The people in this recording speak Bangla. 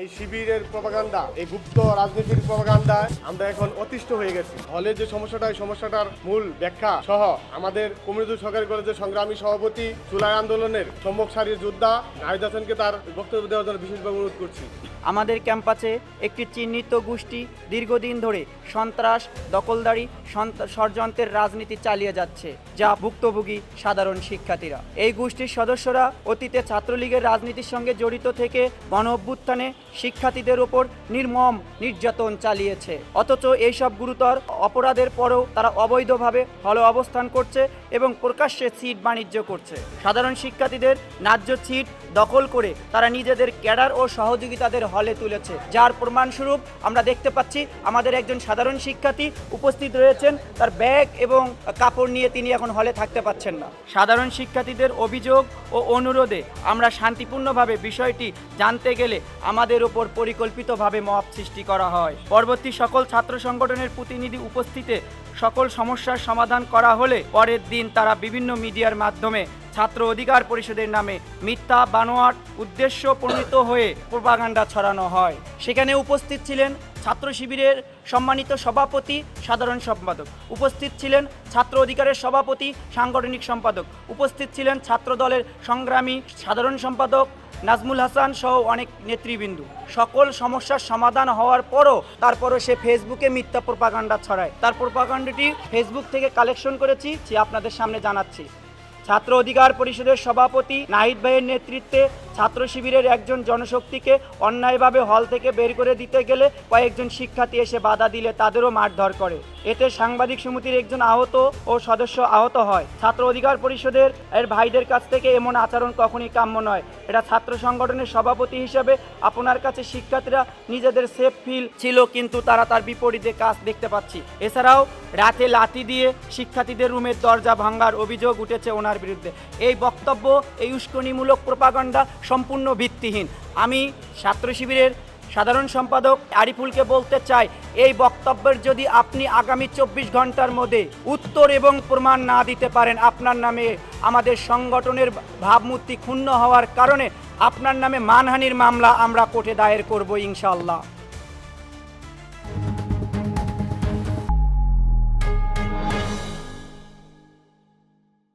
এই শিবিরের প্রপাগান্ডা, এই গুপ্ত রাজনীতির প্রপাগান্ডায় আমরা এখন অতিষ্ঠ হয়ে গেছি। হলে যে সমস্যাটা, এই সমস্যাটার মূল ব্যাখ্যা সহ আমাদের কুমিরদুল সরকারি কলেজের সংগ্রামী সভাপতি, জুলাই আন্দোলনের সম্মুখ সারির যোদ্ধা নাহিদ হাসানকে তার বক্তব্য দেওয়ার জন্য বিশেষভাবে অনুরোধ করছি। আমাদের ক্যাম্পাসে একটি চিহ্নিত গোষ্ঠী দীর্ঘদিন ধরে সন্ত্রাস, দখলদারি, ষড়যন্ত্রের রাজনীতি চালিয়ে যাচ্ছে, যা ভুক্তভোগী সাধারণ শিক্ষার্থীরা। এই গোষ্ঠীর সদস্যরা অতীতে ছাত্রলীগের রাজনীতির সঙ্গে জড়িত থেকে গণ অভ্যুত্থানে শিক্ষার্থীদের ওপর নির্মম নির্যাতন চালিয়েছে। অথচ এইসব গুরুতর অপরাধের পরেও তারা অবৈধভাবে হলে অবস্থান করছে এবং প্রকাশ্যে সিট বাণিজ্য করছে। সাধারণ শিক্ষার্থীদের ন্যায্য সিট দখল করে তারা নিজেদের ক্যাডার ও সহযোগিতাদের হলে তুলেছে, যার প্রমাণস্বরূপ আমরা দেখতে পাচ্ছি আমাদের একজন সাধারণ শিক্ষার্থী উপস্থিত রয়েছেন, তার ব্যাগ এবং কাপড় নিয়ে তিনি এখন হলে থাকতে পাচ্ছেন না। সাধারণ শিক্ষার্থীদের অভিযোগ ও অনুরোধে আমরা শান্তিপূর্ণভাবে বিষয়টি জানতে গেলে আমাদের উপর পরিকল্পিতভাবে মব সৃষ্টি করা হয়। পরবর্তী সকল ছাত্র সংগঠনের প্রতিনিধি উপস্থিতে সকল সমস্যার সমাধান করা হলে পরের দিন তারা বিভিন্ন মিডিয়ার মাধ্যমে ছাত্র অধিকার পরিষদের নামে মিথ্যা বানোয়াট উদ্দেশ্য প্রণীত হয়ে প্রপাগান্ডা ছড়ানো হয়। সেখানে উপস্থিত ছিলেন ছাত্র শিবিরের সম্মানিত সভাপতি, সাধারণ সম্পাদক, উপস্থিত ছিলেন ছাত্র অধিকারের সভাপতি, সাংগঠনিক সম্পাদক, উপস্থিত ছিলেন ছাত্র দলের সংগ্রামী সাধারণ সম্পাদক নাজমুল হাসান সহ অনেক নেতৃবৃন্দ। সকল সমস্যার সমাধান হওয়ার তারপরও সে ফেসবুকে মিথ্যা প্রপাগান্ডা ছড়ায়। তার প্রপাগান্ডাটি ফেসবুক থেকে কালেকশন করেছি, সে আপনাদের সামনে জানাচ্ছি। ছাত্র অধিকার পরিষদের সভাপতি নাহিদ ভাইয়ের নেতৃত্বে ছাত্র শিবিরের একজন জনশক্তিকে অন্যায়ভাবে হল থেকে বের করে দিতে গেলে কয়েকজন শিক্ষার্থী এসে বাধা দিলে তাদেরও মারধর করে। এতে সাংবাদিক সমিতির একজন আহত ও সদস্য আহত হয়। ছাত্র অধিকার পরিষদের ভাইদের কাছ থেকে এমন আচরণ কখনই কাম্য নয়। এটা ছাত্র সংগঠনের সভাপতি হিসেবে আপনার কাছে শিক্ষার্থীরা নিজেদের সেফ ফিল ছিল, কিন্তু তারা তার বিপরীতে কাজ দেখতে পাচ্ছি। এছাড়াও রাতে লাঠি দিয়ে শিক্ষার্থীদের রুমের দরজা ভাঙার অভিযোগ উঠেছে ওনার বিরুদ্ধে। এই বক্তব্য, এই উস্কানিমূলক প্রপাগান্ডা সম্পূর্ণ ভিত্তিহীন। আমি ছাত্র শিবিরের সাধারণ সম্পাদক আরিফুলকে বলতে চাই, এই বক্তব্যের যদি আপনি আগামী 24 ঘন্টার মধ্যে উত্তর এবং প্রমাণ না দিতে পারেন, আপনার নামে আমাদের সংগঠনের ভাবমূর্তি ক্ষুণ্ণ হওয়ার কারণে আপনার নামে মানহানির মামলা আমরা কোর্টে দায়ের করব ইনশাআল্লাহ।